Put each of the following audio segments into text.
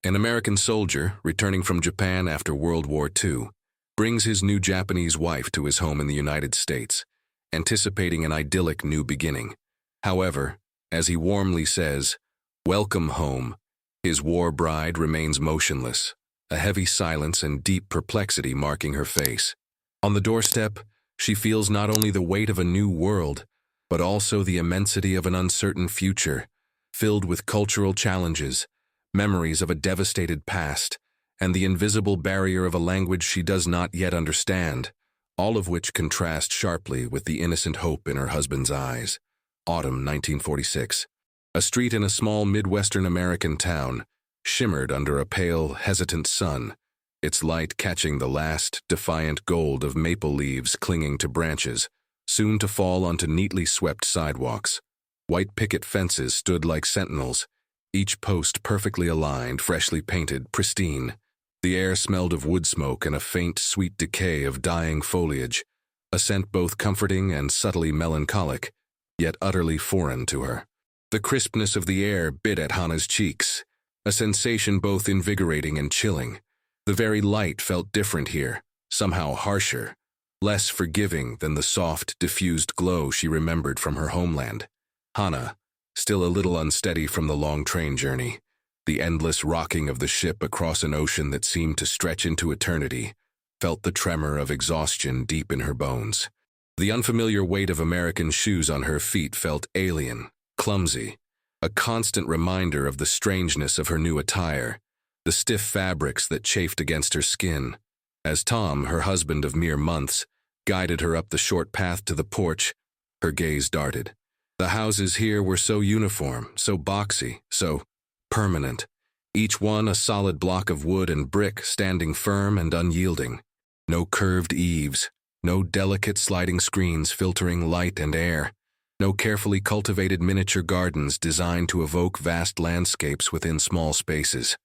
An American soldier, returning from Japan after World War II, brings his new Japanese wife to his home in the United States, anticipating an idyllic new beginning. However, as he warmly says, "Welcome home," his war bride remains motionless, a heavy silence and deep perplexity marking her face. On the doorstep, she feels not only the weight of a new world, but also the immensity of an uncertain future, filled with cultural challenges, memories of a devastated past, and the invisible barrier of a language she does not yet understand, all of which contrast sharply with the innocent hope in her husband's eyes. Autumn 1946. A street in a small Midwestern American town shimmered under a pale, hesitant sun, its light catching the last, defiant gold of maple leaves clinging to branches, soon to fall onto neatly swept sidewalks. White picket fences stood like sentinels, each post perfectly aligned, freshly painted, pristine. The air smelled of wood smoke and a faint, sweet decay of dying foliage, a scent both comforting and subtly melancholic, yet utterly foreign to her. The crispness of the air bit at Hannah's cheeks, a sensation both invigorating and chilling. The very light felt different here, somehow harsher, less forgiving than the soft, diffused glow she remembered from her homeland. Hannah, still a little unsteady from the long train journey, the endless rocking of the ship across an ocean that seemed to stretch into eternity, felt the tremor of exhaustion deep in her bones. The unfamiliar weight of American shoes on her feet felt alien, clumsy, a constant reminder of the strangeness of her new attire, the stiff fabrics that chafed against her skin. As Tom, her husband of mere months, guided her up the short path to the porch, her gaze darted. The houses here were so uniform, so boxy, so permanent, each one a solid block of wood and brick standing firm and unyielding. No curved eaves, no delicate sliding screens filtering light and air, no carefully cultivated miniature gardens designed to evoke vast landscapes within small spaces.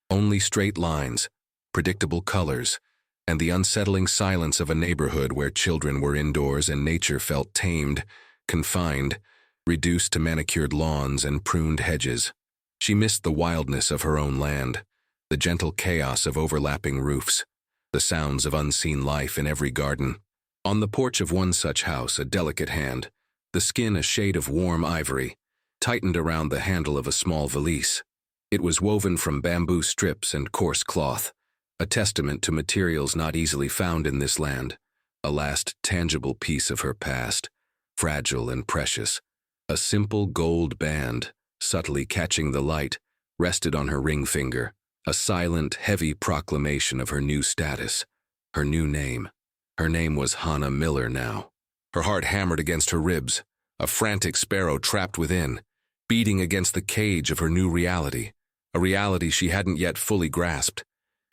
Only straight lines, predictable colors, and the unsettling silence of a neighborhood where children were indoors and nature felt tamed, confined, reduced to manicured lawns and pruned hedges. She missed the wildness of her own land, the gentle chaos of overlapping roofs, the sounds of unseen life in every garden. On the porch of one such house, a delicate hand, the skin a shade of warm ivory, tightened around the handle of a small valise. It was woven from bamboo strips and coarse cloth, a testament to materials not easily found in this land, a last tangible piece of her past, fragile and precious. A simple gold band, subtly catching the light, rested on her ring finger, a silent, heavy proclamation of her new status, her new name. Her name was Hannah Miller now. Her heart hammered against her ribs, a frantic sparrow trapped within, beating against the cage of her new reality, a reality she hadn't yet fully grasped.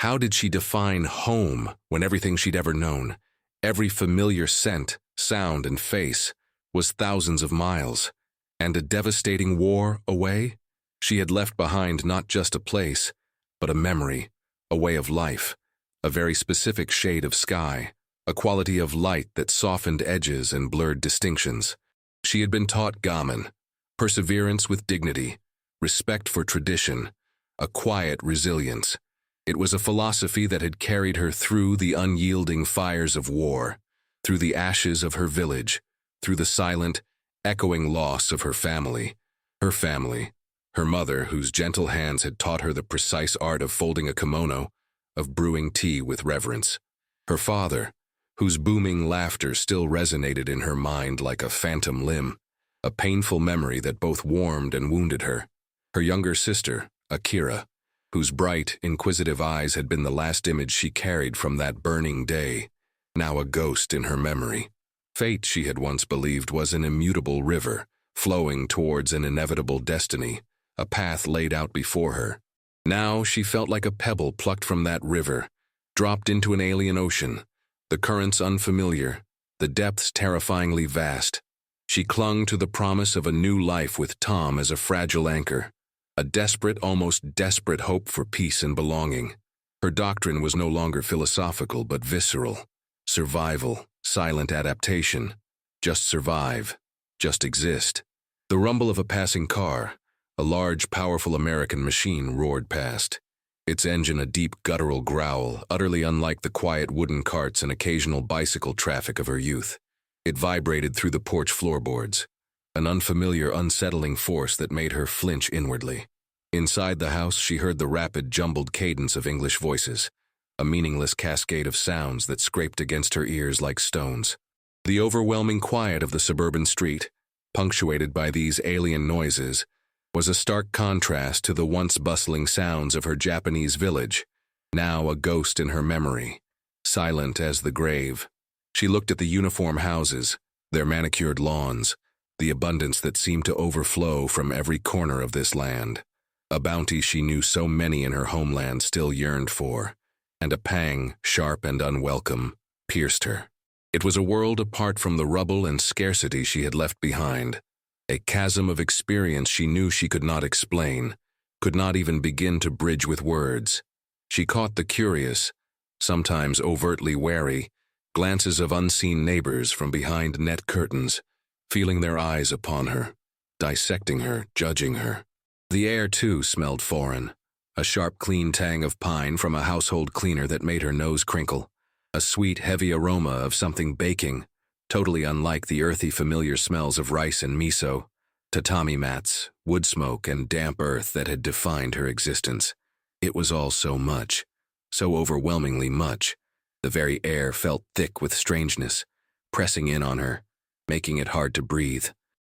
How did she define home when everything she'd ever known, every familiar scent, sound, and face, was thousands of miles? And a devastating war away? She had left behind not just a place, but a memory, a way of life, a very specific shade of sky, a quality of light that softened edges and blurred distinctions. She had been taught gamin, perseverance with dignity, respect for tradition, a quiet resilience. It was a philosophy that had carried her through the unyielding fires of war, through the ashes of her village, through the silent, echoing loss of her family, her mother whose gentle hands had taught her the precise art of folding a kimono, of brewing tea with reverence, her father, whose booming laughter still resonated in her mind like a phantom limb, a painful memory that both warmed and wounded her, her younger sister, Akira, whose bright, inquisitive eyes had been the last image she carried from that burning day, now a ghost in her memory. Fate, she had once believed, was an immutable river, flowing towards an inevitable destiny, a path laid out before her. Now she felt like a pebble plucked from that river, dropped into an alien ocean, the currents unfamiliar, the depths terrifyingly vast. She clung to the promise of a new life with Tom as a fragile anchor, a desperate, almost desperate hope for peace and belonging. Her doctrine was no longer philosophical but visceral. Survival, silent adaptation. Just survive. Just exist. The rumble of a passing car, a large, powerful American machine roared past. its engine a deep guttural growl, utterly unlike the quiet wooden carts and occasional bicycle traffic of her youth. It vibrated through the porch floorboards, an unfamiliar, unsettling force that made her flinch inwardly. Inside the house, she heard the rapid, jumbled cadence of English voices, a meaningless cascade of sounds that scraped against her ears like stones. The overwhelming quiet of the suburban street, punctuated by these alien noises, was a stark contrast to the once bustling sounds of her Japanese village, now a ghost in her memory, silent as the grave. She looked at the uniform houses, their manicured lawns, the abundance that seemed to overflow from every corner of this land, a bounty she knew so many in her homeland still yearned for, and a pang, sharp and unwelcome, pierced her. It was a world apart from the rubble and scarcity she had left behind, a chasm of experience she knew she could not explain, could not even begin to bridge with words. She caught the curious, sometimes overtly wary, glances of unseen neighbors from behind net curtains, feeling their eyes upon her, dissecting her, judging her. The air, too, smelled foreign, a sharp, clean tang of pine from a household cleaner that made her nose crinkle, a sweet, heavy aroma of something baking, totally unlike the earthy, familiar smells of rice and miso, tatami mats, wood smoke, and damp earth that had defined her existence. It was all so much, so overwhelmingly much. The very air felt thick with strangeness, pressing in on her, making it hard to breathe.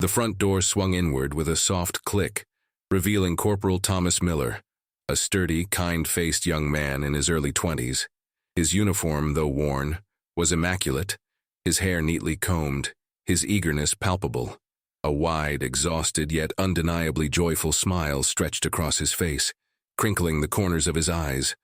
The front door swung inward with a soft click, revealing Corporal Thomas Miller, a sturdy, kind-faced young man in his early 20s. His uniform, though worn, was immaculate, his hair neatly combed, his eagerness palpable. A wide, exhausted yet undeniably joyful smile stretched across his face, crinkling the corners of his eyes,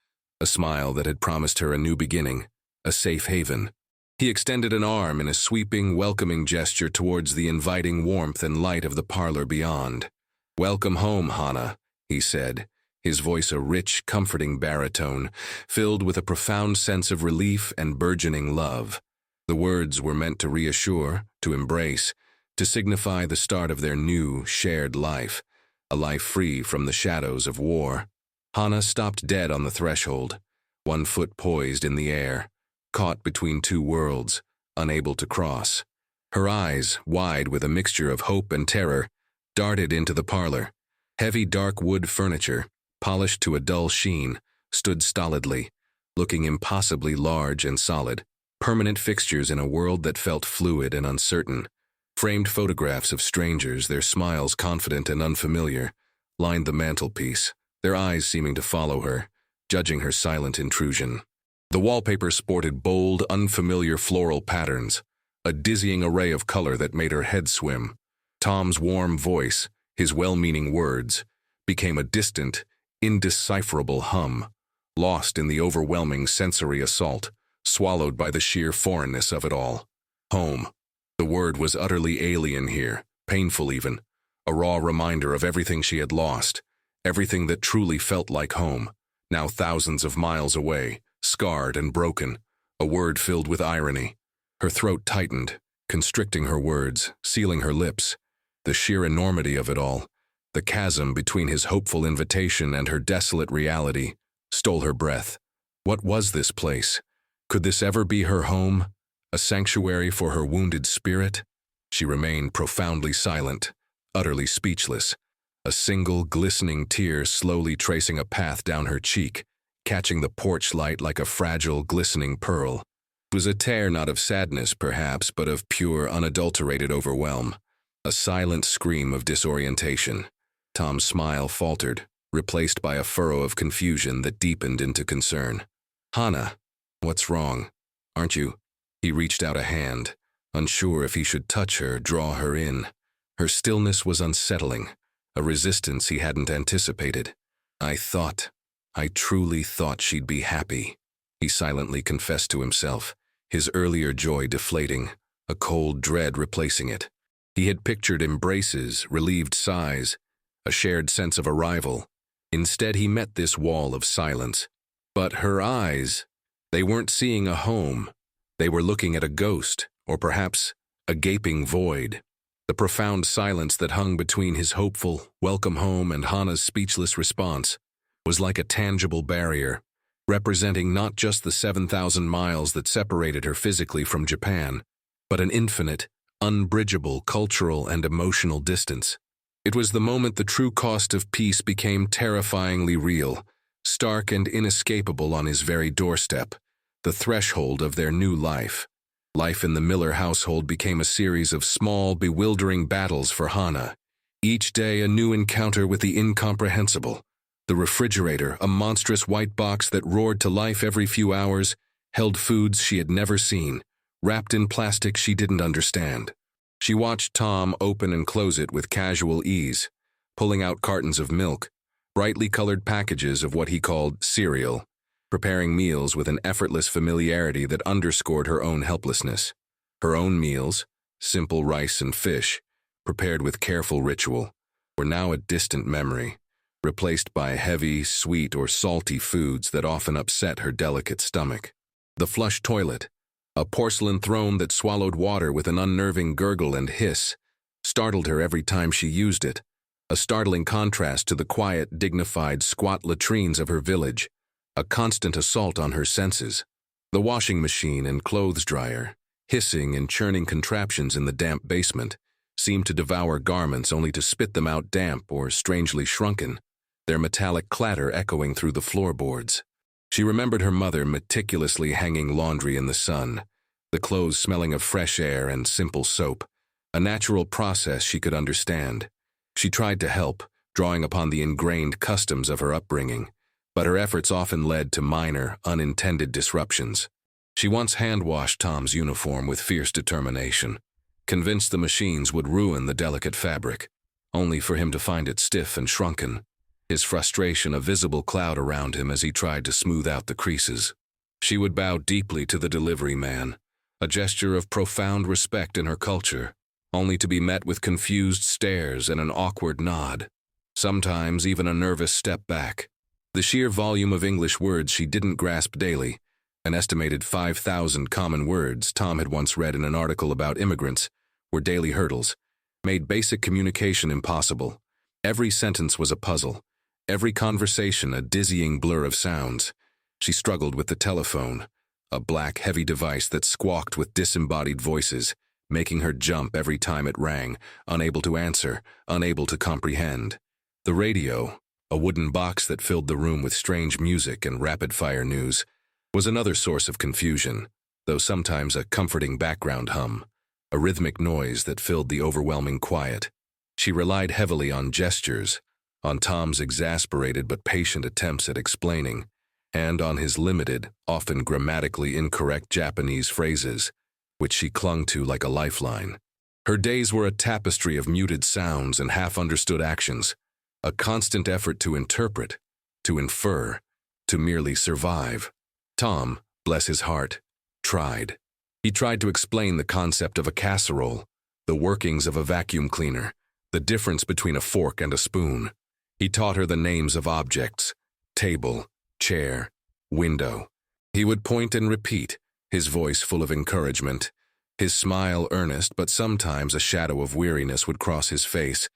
a smile that had promised her a new beginning, a safe haven. He extended an arm in a sweeping, welcoming gesture towards the inviting warmth and light of the parlor beyond. "Welcome home, Hana," he said, his voice a rich, comforting baritone, filled with a profound sense of relief and burgeoning love. The words were meant to reassure, to embrace, to signify the start of their new, shared life, a life free from the shadows of war. Hana stopped dead on the threshold, one foot poised in the air, caught between two worlds, unable to cross. Her eyes, wide with a mixture of hope and terror, darted into the parlor. Heavy dark wood furniture, polished to a dull sheen, stood stolidly, looking impossibly large and solid. Permanent fixtures in a world that felt fluid and uncertain. Framed photographs of strangers, their smiles confident and unfamiliar, lined the mantelpiece, their eyes seeming to follow her, judging her silent intrusion. The wallpaper sported bold, unfamiliar floral patterns, a dizzying array of color that made her head swim. Tom's warm voice, his well-meaning words, became a distant, indecipherable hum, lost in the overwhelming sensory assault, swallowed by the sheer foreignness of it all. Home. The word was utterly alien here, painful even, a raw reminder of everything she had lost, everything that truly felt like home, now thousands of miles away, scarred and broken, a word filled with irony. Her throat tightened, constricting her words, sealing her lips. The sheer enormity of it all, the chasm between his hopeful invitation and her desolate reality, stole her breath. What was this place? Could this ever be her home, a sanctuary for her wounded spirit? She remained profoundly silent, utterly speechless, a single glistening tear slowly tracing a path down her cheek, catching the porch light like a fragile, glistening pearl. It was a tear not of sadness, perhaps, but of pure, unadulterated overwhelm, a silent scream of disorientation. Tom's smile faltered, replaced by a furrow of confusion that deepened into concern. "Hana, what's wrong? Aren't you?" He reached out a hand, unsure if he should touch her, draw her in. Her stillness was unsettling, a resistance he hadn't anticipated. I truly thought she'd be happy," he silently confessed to himself, his earlier joy deflating, a cold dread replacing it. He had pictured embraces, relieved sighs, a shared sense of arrival. Instead, he met this wall of silence. But her eyes, they weren't seeing a home. They were looking at a ghost, or perhaps a gaping void. The profound silence that hung between his hopeful, welcome home and Hana's speechless response was like a tangible barrier, representing not just the 7,000 miles that separated her physically from Japan, but an infinite, unbridgeable cultural and emotional distance. It was the moment the true cost of peace became terrifyingly real, stark and inescapable on his very doorstep, the threshold of their new life. Life in the Miller household became a series of small, bewildering battles for Hana. Each day a new encounter with the incomprehensible. The refrigerator, a monstrous white box that roared to life every few hours, held foods she had never seen, wrapped in plastic she didn't understand. She watched Tom open and close it with casual ease, pulling out cartons of milk, brightly colored packages of what he called cereal, preparing meals with an effortless familiarity that underscored her own helplessness. Her own meals, simple rice and fish, prepared with careful ritual, were now a distant memory, replaced by heavy, sweet, or salty foods that often upset her delicate stomach. The flush toilet, a porcelain throne that swallowed water with an unnerving gurgle and hiss, startled her every time she used it, a startling contrast to the quiet, dignified, squat latrines of her village, a constant assault on her senses. The washing machine and clothes dryer, hissing and churning contraptions in the damp basement, seemed to devour garments only to spit them out damp or strangely shrunken, their metallic clatter echoing through the floorboards. She remembered her mother meticulously hanging laundry in the sun, the clothes smelling of fresh air and simple soap, a natural process she could understand. She tried to help, drawing upon the ingrained customs of her upbringing, but her efforts often led to minor, unintended disruptions. She once hand-washed Tom's uniform with fierce determination, convinced the machines would ruin the delicate fabric, only for him to find it stiff and shrunken, his frustration a visible cloud around him as he tried to smooth out the creases. She would bow deeply to the delivery man, a gesture of profound respect in her culture, only to be met with confused stares and an awkward nod, sometimes even a nervous step back. The sheer volume of English words she didn't grasp daily, an estimated 5,000 common words Tom had once read in an article about immigrants, were daily hurdles, made basic communication impossible. Every sentence was a puzzle, every conversation a dizzying blur of sounds. She struggled with the telephone, a black, heavy device that squawked with disembodied voices, making her jump every time it rang, unable to answer, unable to comprehend. The radio, a wooden box that filled the room with strange music and rapid-fire news, was another source of confusion, though sometimes a comforting background hum, a rhythmic noise that filled the overwhelming quiet. She relied heavily on gestures, on Tom's exasperated but patient attempts at explaining, and on his limited, often grammatically incorrect Japanese phrases, which she clung to like a lifeline. Her days were a tapestry of muted sounds and half-understood actions, a constant effort to interpret, to infer, to merely survive. Tom, bless his heart, tried. He tried to explain the concept of a casserole, the workings of a vacuum cleaner, the difference between a fork and a spoon. He taught her the names of objects, table, chair, window. He would point and repeat, his voice full of encouragement, his smile earnest, but sometimes a shadow of weariness would cross his face,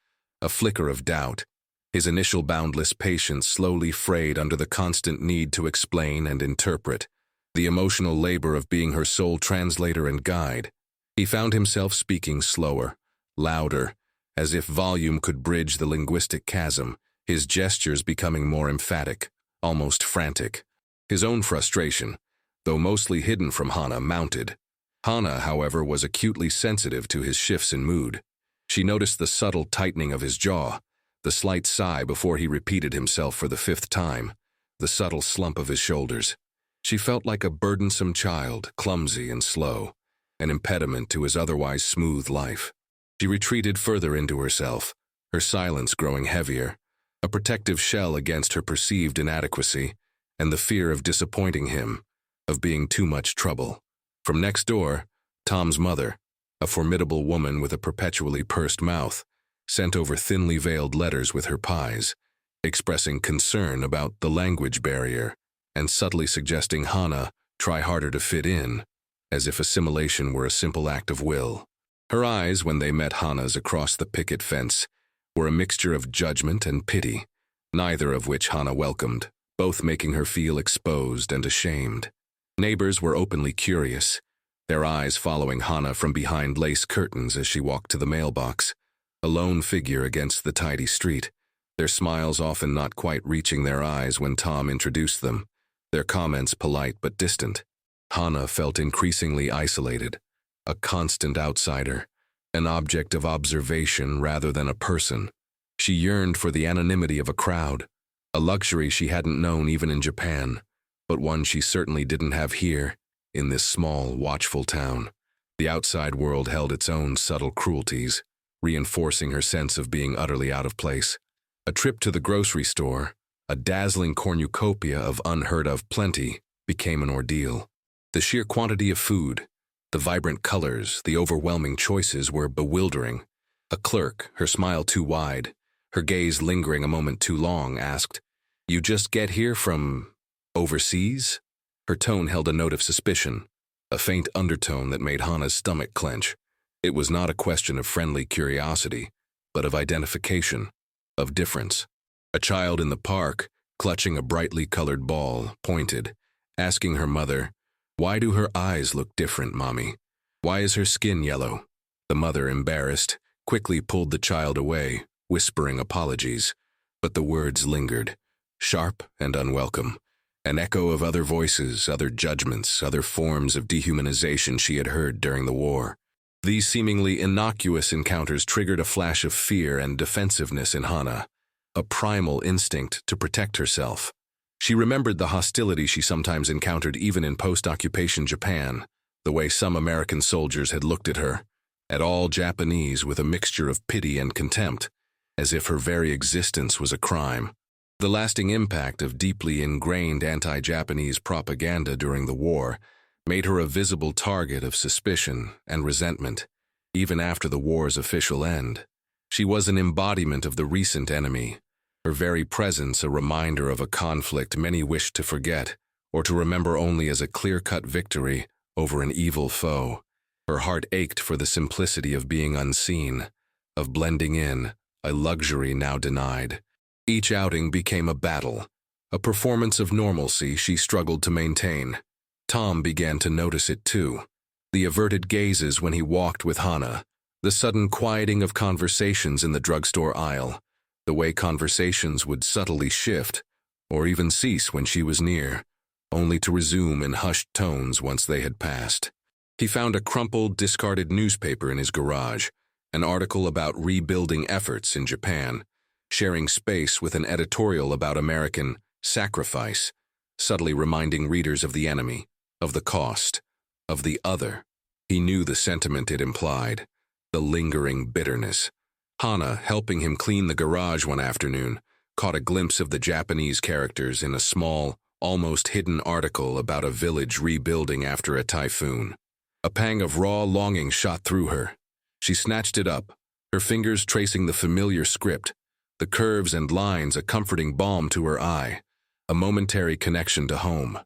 a flicker of doubt. His initial boundless patience slowly frayed under the constant need to explain and interpret, the emotional labor of being her sole translator and guide. He found himself speaking slower, louder, as if volume could bridge the linguistic chasm, his gestures becoming more emphatic, almost frantic. His own frustration, though mostly hidden from Hana, mounted. Hana, however, was acutely sensitive to his shifts in mood. She noticed the subtle tightening of his jaw, the slight sigh before he repeated himself for the 5th time, the subtle slump of his shoulders. She felt like a burdensome child, clumsy and slow, an impediment to his otherwise smooth life. She retreated further into herself, her silence growing heavier, a protective shell against her perceived inadequacy and the fear of disappointing him, of being too much trouble. From next door, Tom's mother, a formidable woman with a perpetually pursed mouth, sent over thinly veiled letters with her pies, expressing concern about the language barrier and subtly suggesting Hana try harder to fit in, as if assimilation were a simple act of will. Her eyes, when they met Hana's across the picket fence, were a mixture of judgment and pity, neither of which Hana welcomed, both making her feel exposed and ashamed. Neighbors were openly curious, their eyes following Hana from behind lace curtains as she walked to the mailbox, a lone figure against the tidy street, their smiles often not quite reaching their eyes when Tom introduced them, their comments polite but distant. Hana felt increasingly isolated, a constant outsider, an object of observation rather than a person. She yearned for the anonymity of a crowd, a luxury she hadn't known even in Japan, but one she certainly didn't have here, in this small, watchful town. The outside world held its own subtle cruelties, reinforcing her sense of being utterly out of place. A trip to the grocery store, a dazzling cornucopia of unheard-of plenty, became an ordeal. The sheer quantity of food, the vibrant colors, the overwhelming choices were bewildering. A clerk, her smile too wide, her gaze lingering a moment too long, asked, "You just get here from overseas?" Her tone held a note of suspicion, a faint undertone that made Hana's stomach clench. It was not a question of friendly curiosity, but of identification, of difference. A child in the park, clutching a brightly colored ball, pointed, asking her mother, "Why do her eyes look different, Mommy? Why is her skin yellow?" The mother, embarrassed, quickly pulled the child away, whispering apologies, but the words lingered, sharp and unwelcome, an echo of other voices, other judgments, other forms of dehumanization she had heard during the war. These seemingly innocuous encounters triggered a flash of fear and defensiveness in Hana, a primal instinct to protect herself. She remembered the hostility she sometimes encountered even in post-occupation Japan, the way some American soldiers had looked at her, at all Japanese with a mixture of pity and contempt, as if her very existence was a crime. The lasting impact of deeply ingrained anti-Japanese propaganda during the war made her a visible target of suspicion and resentment, even after the war's official end. She was an embodiment of the recent enemy, her very presence a reminder of a conflict many wished to forget, or to remember only as a clear-cut victory over an evil foe. Her heart ached for the simplicity of being unseen, of blending in, a luxury now denied. Each outing became a battle, a performance of normalcy she struggled to maintain. Tom began to notice it too. The averted gazes when he walked with Hana, the sudden quieting of conversations in the drugstore aisle, the way conversations would subtly shift, or even cease when she was near, only to resume in hushed tones once they had passed. He found a crumpled, discarded newspaper in his garage, an article about rebuilding efforts in Japan, sharing space with an editorial about American sacrifice, subtly reminding readers of the enemy, of the cost, of the other. He knew the sentiment it implied, the lingering bitterness. Hana, helping him clean the garage one afternoon, caught a glimpse of the Japanese characters in a small, almost hidden article about a village rebuilding after a typhoon. A pang of raw longing shot through her. She snatched it up, her fingers tracing the familiar script, the curves and lines a comforting balm to her eye, a momentary connection to home.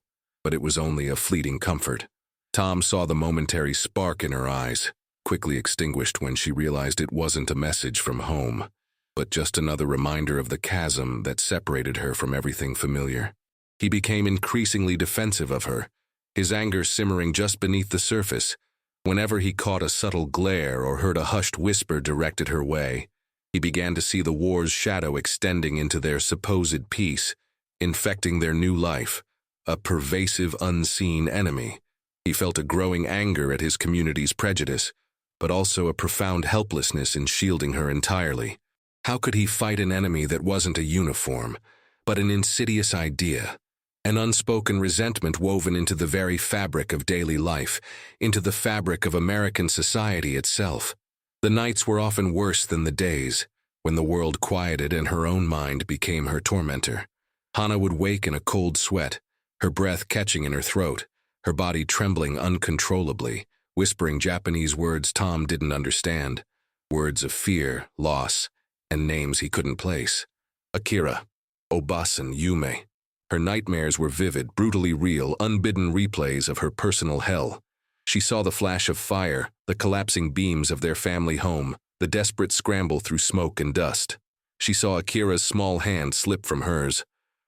But it was only a fleeting comfort. Tom saw the momentary spark in her eyes, quickly extinguished when she realized it wasn't a message from home, but just another reminder of the chasm that separated her from everything familiar. He became increasingly defensive of her, his anger simmering just beneath the surface. Whenever he caught a subtle glare or heard a hushed whisper directed her way, he began to see the war's shadow extending into their supposed peace, infecting their new life, a pervasive unseen enemy. He felt a growing anger at his community's prejudice, but also a profound helplessness in shielding her entirely. How could he fight an enemy that wasn't a uniform, but an insidious idea, an unspoken resentment woven into the very fabric of daily life, into the fabric of American society itself? The nights were often worse than the days, when the world quieted and her own mind became her tormentor. Hana would wake in a cold sweat, her breath catching in her throat, her body trembling uncontrollably, whispering Japanese words Tom didn't understand, words of fear, loss, and names he couldn't place. Akira, Obasan, Yume. Her nightmares were vivid, brutally real, unbidden replays of her personal hell. She saw the flash of fire, the collapsing beams of their family home, the desperate scramble through smoke and dust. She saw Akira's small hand slip from hers,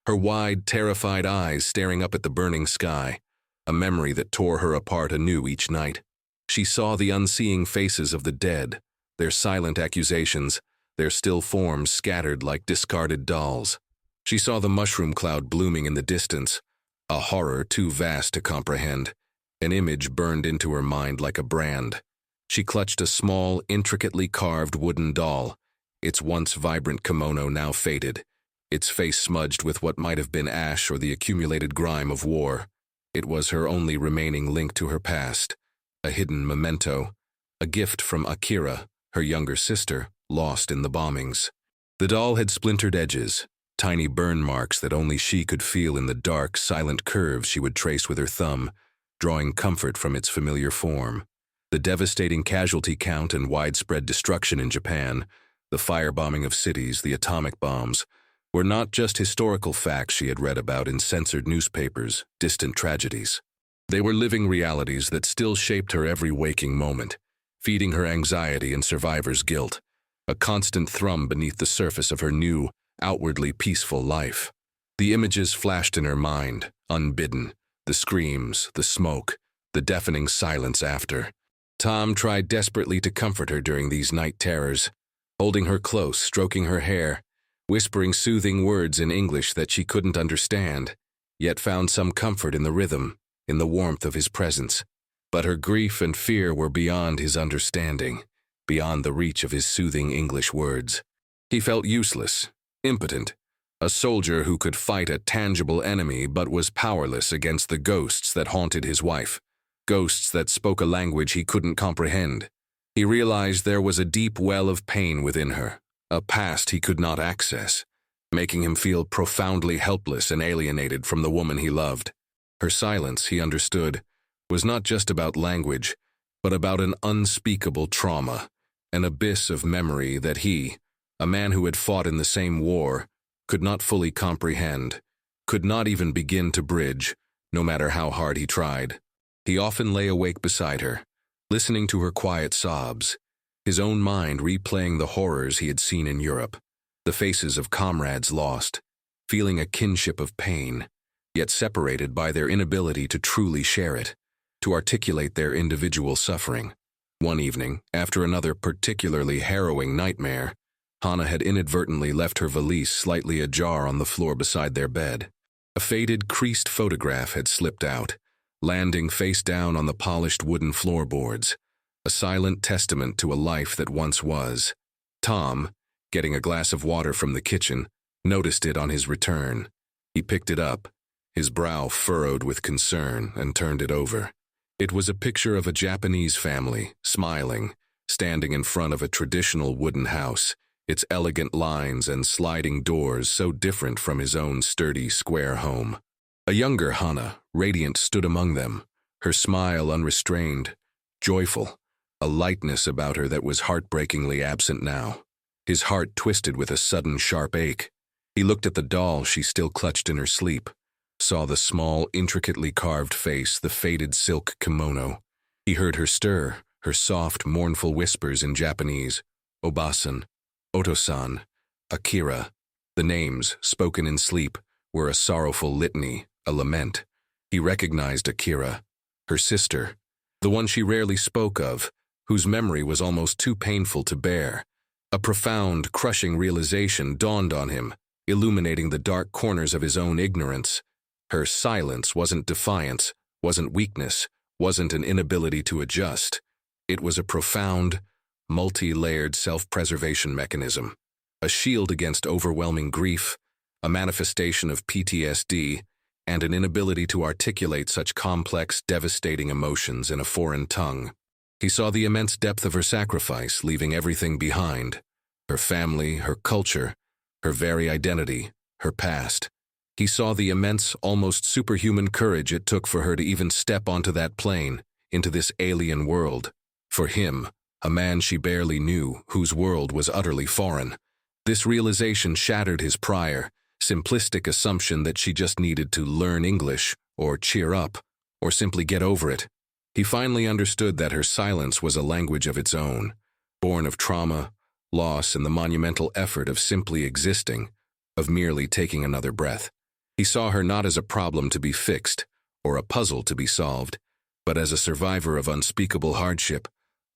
her wide, terrified eyes staring up at the burning sky, a memory that tore her apart anew each night. She saw the unseeing faces of the dead, their silent accusations, their still forms scattered like discarded dolls. She saw the mushroom cloud blooming in the distance, a horror too vast to comprehend. An image burned into her mind like a brand. She clutched a small, intricately carved wooden doll, its once vibrant kimono now faded, its face smudged with what might have been ash or the accumulated grime of war. It was her only remaining link to her past, a hidden memento, a gift from Akira, her younger sister, lost in the bombings. The doll had splintered edges, tiny burn marks that only she could feel in the dark, silent curves she would trace with her thumb, drawing comfort from its familiar form. The devastating casualty count and widespread destruction in Japan, the firebombing of cities, the atomic bombs, were not just historical facts she had read about in censored newspapers, distant tragedies. They were living realities that still shaped her every waking moment, feeding her anxiety and survivor's guilt, a constant thrum beneath the surface of her new, outwardly peaceful life. The images flashed in her mind, unbidden, the screams, the smoke, the deafening silence after. Tom tried desperately to comfort her during these night terrors, holding her close, stroking her hair, whispering soothing words in English that she couldn't understand, yet found some comfort in the rhythm, in the warmth of his presence. But her grief and fear were beyond his understanding, beyond the reach of his soothing English words. He felt useless, impotent, a soldier who could fight a tangible enemy but was powerless against the ghosts that haunted his wife, ghosts that spoke a language he couldn't comprehend. He realized there was a deep well of pain within her, a past he could not access, making him feel profoundly helpless and alienated from the woman he loved. Her silence, he understood, was not just about language, but about an unspeakable trauma, an abyss of memory that he, a man who had fought in the same war, could not fully comprehend, could not even begin to bridge, no matter how hard he tried. He often lay awake beside her, listening to her quiet sobs, his own mind replaying the horrors he had seen in Europe, the faces of comrades lost, feeling a kinship of pain, yet separated by their inability to truly share it, to articulate their individual suffering. One evening, after another particularly harrowing nightmare, Hana had inadvertently left her valise slightly ajar on the floor beside their bed. A faded, creased photograph had slipped out, landing face down on the polished wooden floorboards, a silent testament to a life that once was. Tom, getting a glass of water from the kitchen, noticed it on his return. He picked it up, his brow furrowed with concern, and turned it over. It was a picture of a Japanese family, smiling, standing in front of a traditional wooden house, its elegant lines and sliding doors so different from his own sturdy, square home. A younger Hana, radiant, stood among them, her smile unrestrained, joyful, a lightness about her that was heartbreakingly absent now. His heart twisted with a sudden sharp ache. He looked at the doll she still clutched in her sleep, saw the small, intricately carved face, the faded silk kimono. He heard her stir, her soft, mournful whispers in Japanese, Obasan, Otosan, Akira. The names, spoken in sleep, were a sorrowful litany, a lament. He recognized Akira, her sister, the one she rarely spoke of, whose memory was almost too painful to bear. A profound, crushing realization dawned on him, illuminating the dark corners of his own ignorance. Her silence wasn't defiance, wasn't weakness, wasn't an inability to adjust. It was a profound, multi-layered self-preservation mechanism, a shield against overwhelming grief, a manifestation of PTSD, and an inability to articulate such complex, devastating emotions in a foreign tongue. He saw the immense depth of her sacrifice, leaving everything behind, her family, her culture, her very identity, her past. He saw the immense, almost superhuman courage it took for her to even step onto that plane, into this alien world. For him, a man she barely knew, whose world was utterly foreign. This realization shattered his prior, simplistic assumption that she just needed to learn English, or cheer up, or simply get over it. He finally understood that her silence was a language of its own, born of trauma, loss, and the monumental effort of simply existing, of merely taking another breath. He saw her not as a problem to be fixed or a puzzle to be solved, but as a survivor of unspeakable hardship,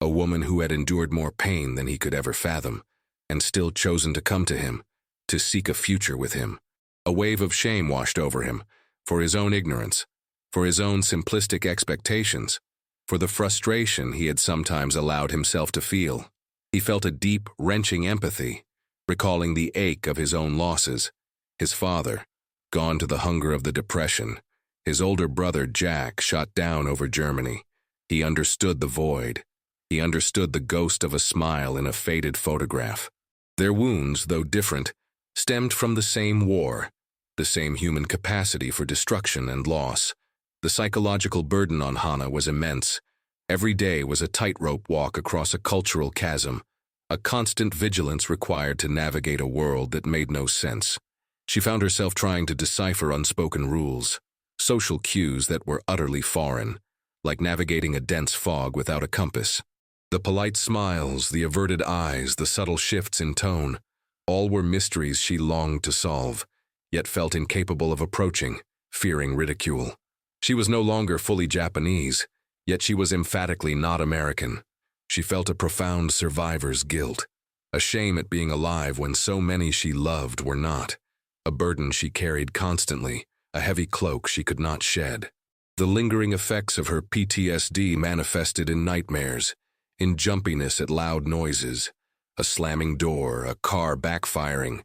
a woman who had endured more pain than he could ever fathom, and still chosen to come to him, to seek a future with him. A wave of shame washed over him, for his own ignorance, for his own simplistic expectations, for the frustration he had sometimes allowed himself to feel. He felt a deep, wrenching empathy, recalling the ache of his own losses. His father, gone to the hunger of the Depression, his older brother Jack shot down over Germany. He understood the void. He understood the ghost of a smile in a faded photograph. Their wounds, though different, stemmed from the same war, the same human capacity for destruction and loss. The psychological burden on Hannah was immense. Every day was a tightrope walk across a cultural chasm, a constant vigilance required to navigate a world that made no sense. She found herself trying to decipher unspoken rules, social cues that were utterly foreign, like navigating a dense fog without a compass. The polite smiles, the averted eyes, the subtle shifts in tone, all were mysteries she longed to solve, yet felt incapable of approaching, fearing ridicule. She was no longer fully Japanese, yet she was emphatically not American. She felt a profound survivor's guilt, a shame at being alive when so many she loved were not, a burden she carried constantly, a heavy cloak she could not shed. The lingering effects of her PTSD manifested in nightmares, in jumpiness at loud noises, a slamming door, a car backfiring,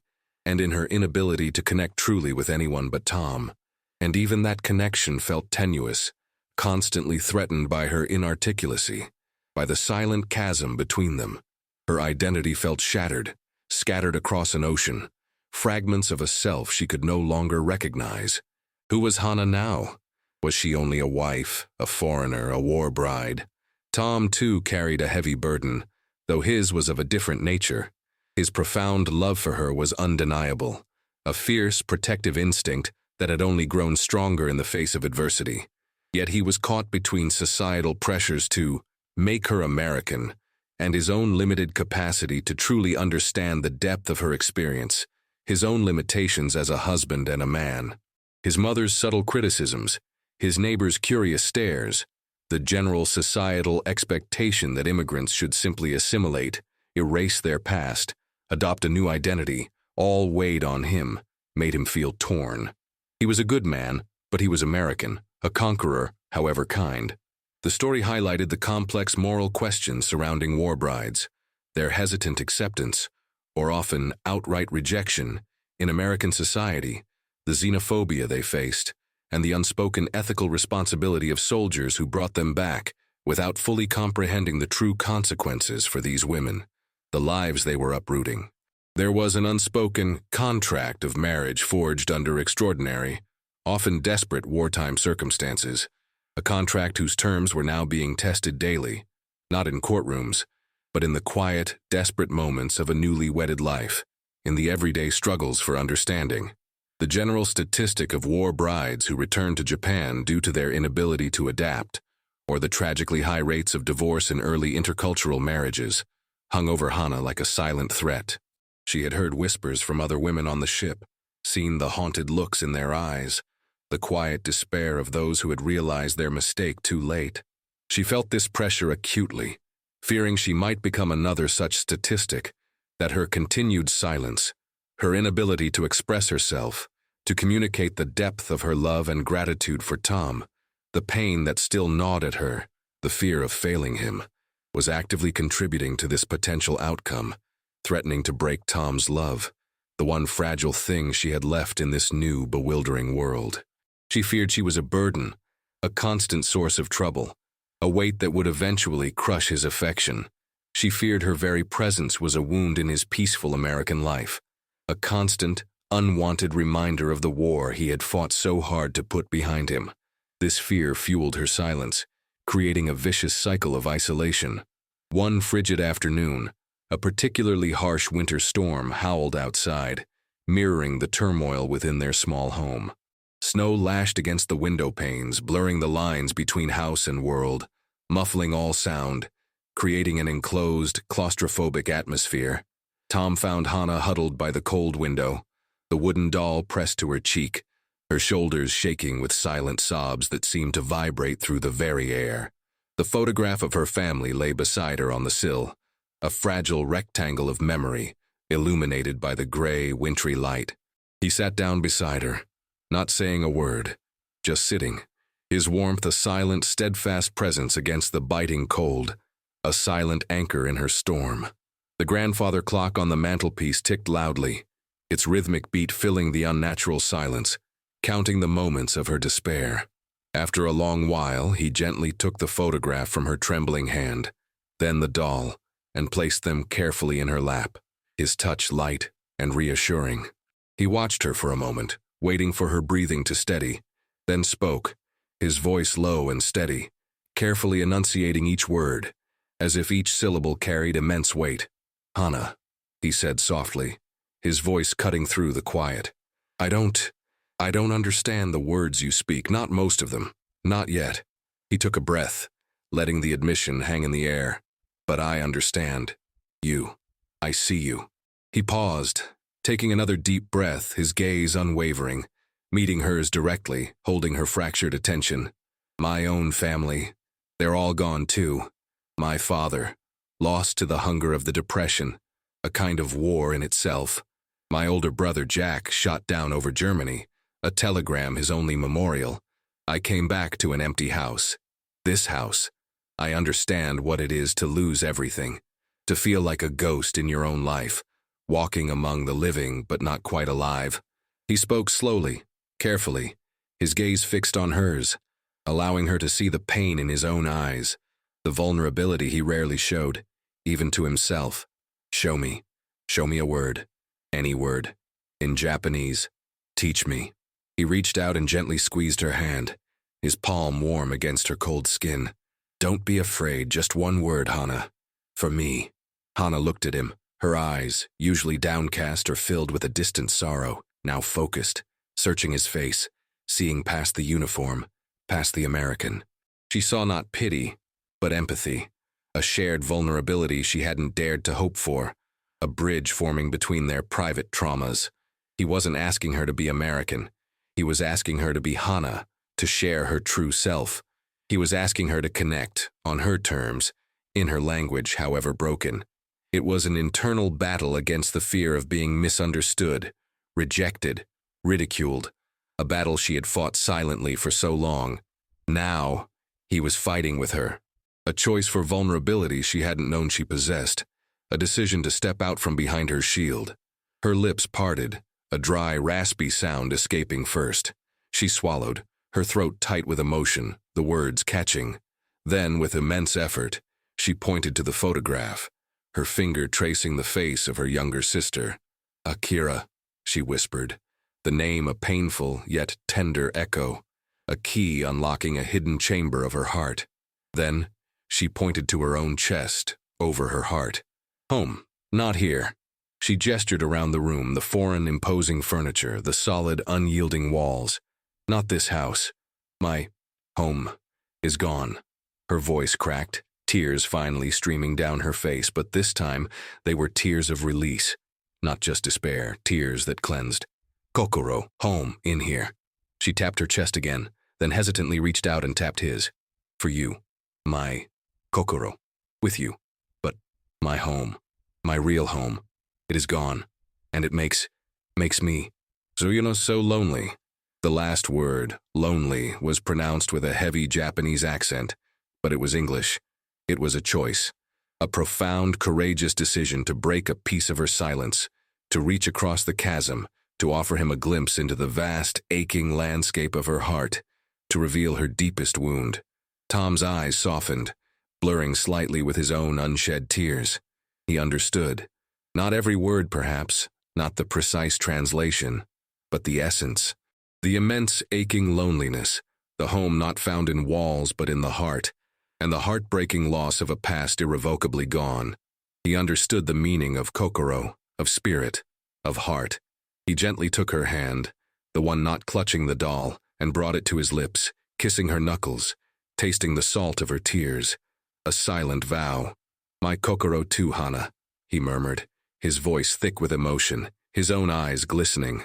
and in her inability to connect truly with anyone but Tom. And even that connection felt tenuous, constantly threatened by her inarticulacy, by the silent chasm between them. Her identity felt shattered, scattered across an ocean, fragments of a self she could no longer recognize. Who was Hannah now? Was she only a wife, a foreigner, a war bride? Tom, too, carried a heavy burden, though his was of a different nature. His profound love for her was undeniable, a fierce, protective instinct that had only grown stronger in the face of adversity. Yet he was caught between societal pressures to make her American and his own limited capacity to truly understand the depth of her experience, his own limitations as a husband and a man. His mother's subtle criticisms, his neighbors' curious stares, the general societal expectation that immigrants should simply assimilate, erase their past, adopt a new identity, all weighed on him, made him feel torn. He was a good man, but he was American, a conqueror, however kind. The story highlighted the complex moral questions surrounding war brides, their hesitant acceptance, or often outright rejection, in American society, the xenophobia they faced, and the unspoken ethical responsibility of soldiers who brought them back without fully comprehending the true consequences for these women, the lives they were uprooting. There was an unspoken contract of marriage forged under extraordinary, often desperate wartime circumstances, a contract whose terms were now being tested daily, not in courtrooms, but in the quiet, desperate moments of a newly wedded life, in the everyday struggles for understanding. The general statistic of war brides who returned to Japan due to their inability to adapt, or the tragically high rates of divorce and early intercultural marriages, hung over Hannah like a silent threat. She had heard whispers from other women on the ship, seen the haunted looks in their eyes, the quiet despair of those who had realized their mistake too late. She felt this pressure acutely, fearing she might become another such statistic, that her continued silence, her inability to express herself, to communicate the depth of her love and gratitude for Tom, the pain that still gnawed at her, the fear of failing him, was actively contributing to this potential outcome, threatening to break Tom's love, the one fragile thing she had left in this new, bewildering world. She feared she was a burden, a constant source of trouble, a weight that would eventually crush his affection. She feared her very presence was a wound in his peaceful American life, a constant, unwanted reminder of the war he had fought so hard to put behind him. This fear fueled her silence, creating a vicious cycle of isolation. One frigid afternoon, a particularly harsh winter storm howled outside, mirroring the turmoil within their small home. Snow lashed against the window panes, blurring the lines between house and world, muffling all sound, creating an enclosed, claustrophobic atmosphere. Tom found Hana huddled by the cold window, the wooden doll pressed to her cheek, her shoulders shaking with silent sobs that seemed to vibrate through the very air. The photograph of her family lay beside her on the sill, a fragile rectangle of memory, illuminated by the gray, wintry light. He sat down beside her, not saying a word, just sitting, his warmth a silent, steadfast presence against the biting cold, a silent anchor in her storm. The grandfather clock on the mantelpiece ticked loudly, its rhythmic beat filling the unnatural silence, counting the moments of her despair. After a long while, he gently took the photograph from her trembling hand, then the doll, and placed them carefully in her lap, his touch light and reassuring. He watched her for a moment, waiting for her breathing to steady, then spoke, his voice low and steady, carefully enunciating each word, as if each syllable carried immense weight. "Hana," he said softly, his voice cutting through the quiet. I don't understand the words you speak, not most of them, not yet." He took a breath, letting the admission hang in the air. "But I understand. You. I see you." He paused, taking another deep breath, his gaze unwavering, meeting hers directly, holding her fractured attention. "My own family. They're all gone too. My father, lost to the hunger of the Depression, a kind of war in itself. My older brother Jack shot down over Germany, a telegram his only memorial. I came back to an empty house. This house. I understand what it is to lose everything, to feel like a ghost in your own life, walking among the living but not quite alive." He spoke slowly, carefully, his gaze fixed on hers, allowing her to see the pain in his own eyes, the vulnerability he rarely showed, even to himself. Show me a word, any word, in Japanese. Teach me." He reached out and gently squeezed her hand, his palm warm against her cold skin. "Don't be afraid, just one word, Hana. For me." Hana looked at him, her eyes, usually downcast or filled with a distant sorrow, now focused, searching his face, seeing past the uniform, past the American. She saw not pity, but empathy, a shared vulnerability she hadn't dared to hope for, a bridge forming between their private traumas. He wasn't asking her to be American. He was asking her to be Hana, to share her true self. He was asking her to connect, on her terms, in her language, however broken. It was an internal battle against the fear of being misunderstood, rejected, ridiculed, a battle she had fought silently for so long. Now, he was fighting with her, a choice for vulnerability she hadn't known she possessed, a decision to step out from behind her shield. Her lips parted, a dry, raspy sound escaping first. She swallowed, her throat tight with emotion, the words catching. Then, with immense effort, she pointed to the photograph, her finger tracing the face of her younger sister. "Akira," she whispered, the name a painful yet tender echo, a key unlocking a hidden chamber of her heart. Then, she pointed to her own chest, over her heart. "Home, not here." She gestured around the room, the foreign, imposing furniture, the solid, unyielding walls. "Not this house. My home is gone." Her voice cracked, tears finally streaming down her face, but this time they were tears of release, not just despair, tears that cleansed. "Kokoro, home, in here." She tapped her chest again, then hesitantly reached out and tapped his. "For you, my Kokoro, with you, but my home, my real home. It is gone, and it makes me so lonely." The last word, lonely, was pronounced with a heavy Japanese accent, but it was English. It was a choice, a profound, courageous decision to break a piece of her silence, to reach across the chasm, to offer him a glimpse into the vast, aching landscape of her heart, to reveal her deepest wound. Tom's eyes softened, blurring slightly with his own unshed tears. He understood. Not every word, perhaps, not the precise translation, but the essence. The immense aching loneliness, the home not found in walls but in the heart, and the heartbreaking loss of a past irrevocably gone. He understood the meaning of kokoro, of spirit, of heart. He gently took her hand, the one not clutching the doll, and brought it to his lips, kissing her knuckles, tasting the salt of her tears. A silent vow. "My kokoro too, Hana," he murmured, his voice thick with emotion, his own eyes glistening.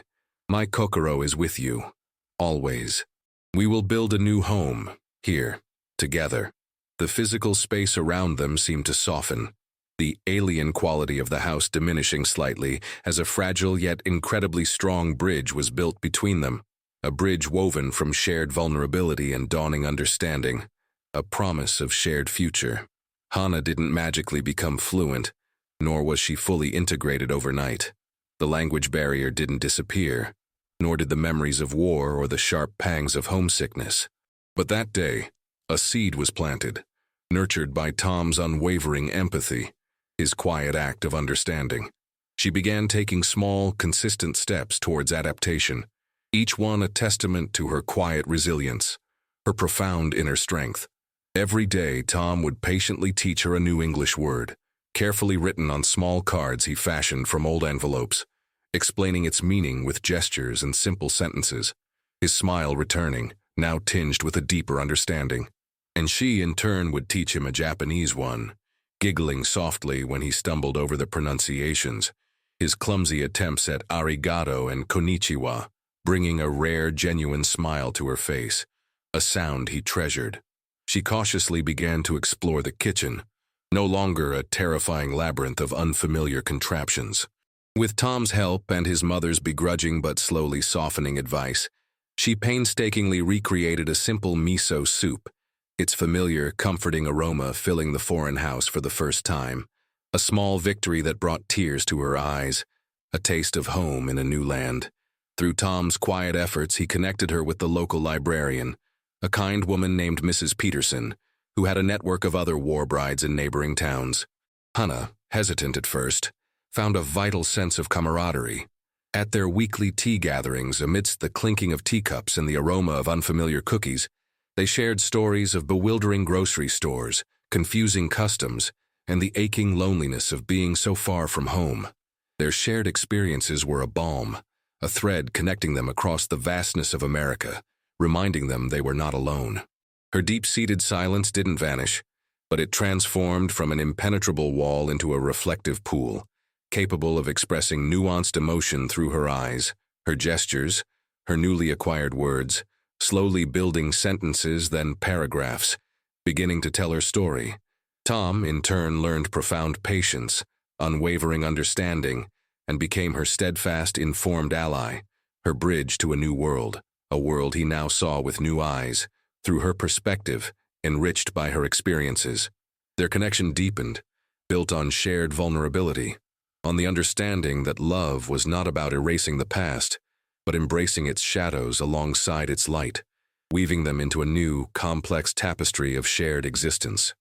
"My Kokoro is with you, always. We will build a new home, here, together." The physical space around them seemed to soften, the alien quality of the house diminishing slightly as a fragile yet incredibly strong bridge was built between them, a bridge woven from shared vulnerability and dawning understanding, a promise of shared future. Hana didn't magically become fluent, nor was she fully integrated overnight. The language barrier didn't disappear, nor did the memories of war or the sharp pangs of homesickness. But that day, a seed was planted, nurtured by Tom's unwavering empathy, his quiet act of understanding. She began taking small, consistent steps towards adaptation, each one a testament to her quiet resilience, her profound inner strength. Every day, Tom would patiently teach her a new English word, carefully written on small cards he fashioned from old envelopes, explaining its meaning with gestures and simple sentences, his smile returning, now tinged with a deeper understanding. And she, in turn, would teach him a Japanese one, giggling softly when he stumbled over the pronunciations, his clumsy attempts at arigato and konnichiwa, bringing a rare, genuine smile to her face, a sound he treasured. She cautiously began to explore the kitchen, no longer a terrifying labyrinth of unfamiliar contraptions. With Tom's help and his mother's begrudging but slowly softening advice, she painstakingly recreated a simple miso soup, its familiar, comforting aroma filling the foreign house for the first time, a small victory that brought tears to her eyes, a taste of home in a new land. Through Tom's quiet efforts, he connected her with the local librarian, a kind woman named Mrs. Peterson, who had a network of other war brides in neighboring towns. Hana, hesitant at first, found a vital sense of camaraderie. At their weekly tea gatherings, amidst the clinking of teacups and the aroma of unfamiliar cookies, they shared stories of bewildering grocery stores, confusing customs, and the aching loneliness of being so far from home. Their shared experiences were a balm, a thread connecting them across the vastness of America, reminding them they were not alone. Her deep-seated silence didn't vanish, but it transformed from an impenetrable wall into a reflective pool, capable of expressing nuanced emotion through her eyes, her gestures, her newly acquired words, slowly building sentences, then paragraphs, beginning to tell her story. Tom, in turn, learned profound patience, unwavering understanding, and became her steadfast, informed ally, her bridge to a new world, a world he now saw with new eyes, through her perspective, enriched by her experiences. Their connection deepened, built on shared vulnerability, on the understanding that love was not about erasing the past, but embracing its shadows alongside its light, weaving them into a new, complex tapestry of shared existence.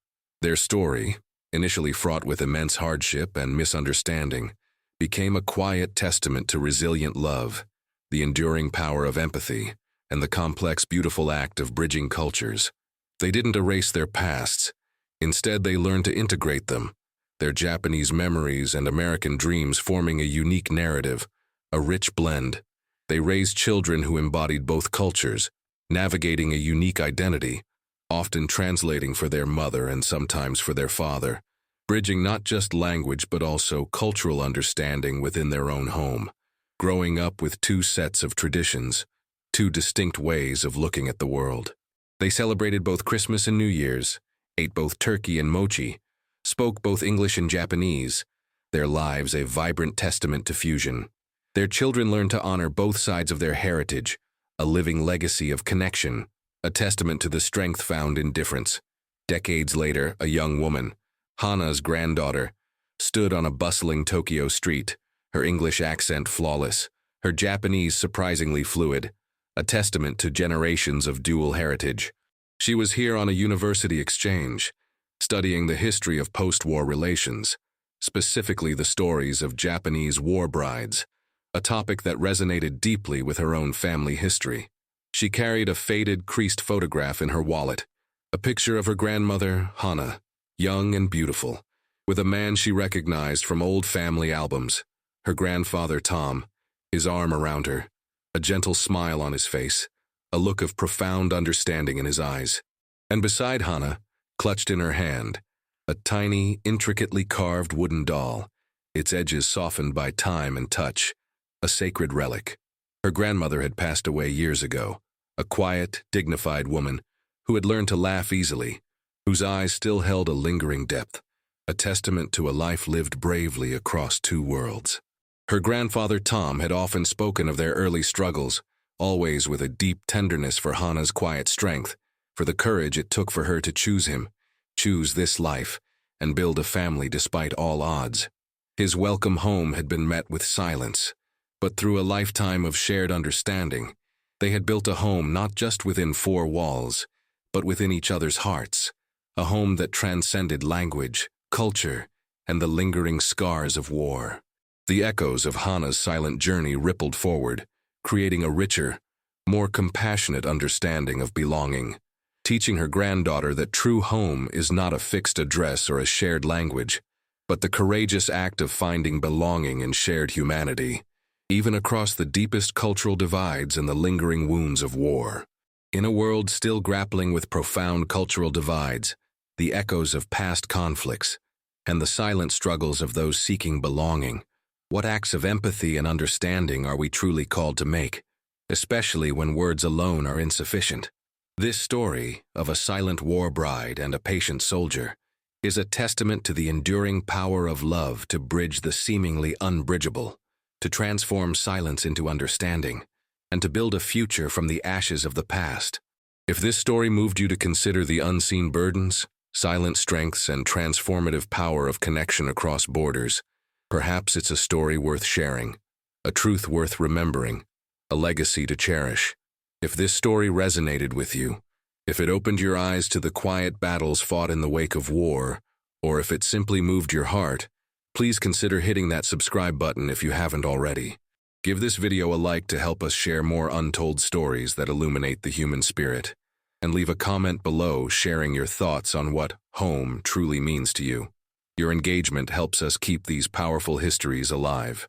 Their story, initially fraught with immense hardship and misunderstanding, became a quiet testament to resilient love, the enduring power of empathy, and the complex, beautiful act of bridging cultures. They didn't erase their pasts. Instead, they learned to integrate them, their Japanese memories and American dreams forming a unique narrative, a rich blend. They raised children who embodied both cultures, navigating a unique identity, often translating for their mother and sometimes for their father, bridging not just language but also cultural understanding within their own home, growing up with two sets of traditions, two distinct ways of looking at the world. They celebrated both Christmas and New Year's, ate both turkey and mochi, spoke both English and Japanese, their lives a vibrant testament to fusion. Their children learned to honor both sides of their heritage, a living legacy of connection, a testament to the strength found in difference. Decades later, a young woman, Hana's granddaughter, stood on a bustling Tokyo street, her English accent flawless, her Japanese surprisingly fluid, a testament to generations of dual heritage. She was here on a university exchange, studying the history of post-war relations, specifically the stories of Japanese war brides, a topic that resonated deeply with her own family history. She carried a faded, creased photograph in her wallet, a picture of her grandmother, Hana, young and beautiful, with a man she recognized from old family albums, her grandfather Tom, his arm around her, a gentle smile on his face, a look of profound understanding in his eyes. And beside Hana, clutched in her hand, a tiny, intricately carved wooden doll, its edges softened by time and touch, a sacred relic. Her grandmother had passed away years ago, a quiet, dignified woman who had learned to laugh easily, whose eyes still held a lingering depth, a testament to a life lived bravely across two worlds. Her grandfather Tom had often spoken of their early struggles, always with a deep tenderness for Hannah's quiet strength, for the courage it took for her to choose him, choose this life, and build a family despite all odds. His welcome home had been met with silence, but through a lifetime of shared understanding, they had built a home not just within four walls, but within each other's hearts, a home that transcended language, culture, and the lingering scars of war. The echoes of Hannah's silent journey rippled forward, creating a richer, more compassionate understanding of belonging, teaching her granddaughter that true home is not a fixed address or a shared language, but the courageous act of finding belonging in shared humanity, even across the deepest cultural divides and the lingering wounds of war. In a world still grappling with profound cultural divides, the echoes of past conflicts, and the silent struggles of those seeking belonging, what acts of empathy and understanding are we truly called to make, especially when words alone are insufficient? This story of a silent war bride and a patient soldier is a testament to the enduring power of love to bridge the seemingly unbridgeable, to transform silence into understanding, and to build a future from the ashes of the past. If this story moved you to consider the unseen burdens, silent strengths, and transformative power of connection across borders, perhaps it's a story worth sharing, a truth worth remembering, a legacy to cherish. If this story resonated with you, if it opened your eyes to the quiet battles fought in the wake of war, or if it simply moved your heart, please consider hitting that subscribe button if you haven't already. Give this video a like to help us share more untold stories that illuminate the human spirit, and leave a comment below sharing your thoughts on what home truly means to you. Your engagement helps us keep these powerful histories alive.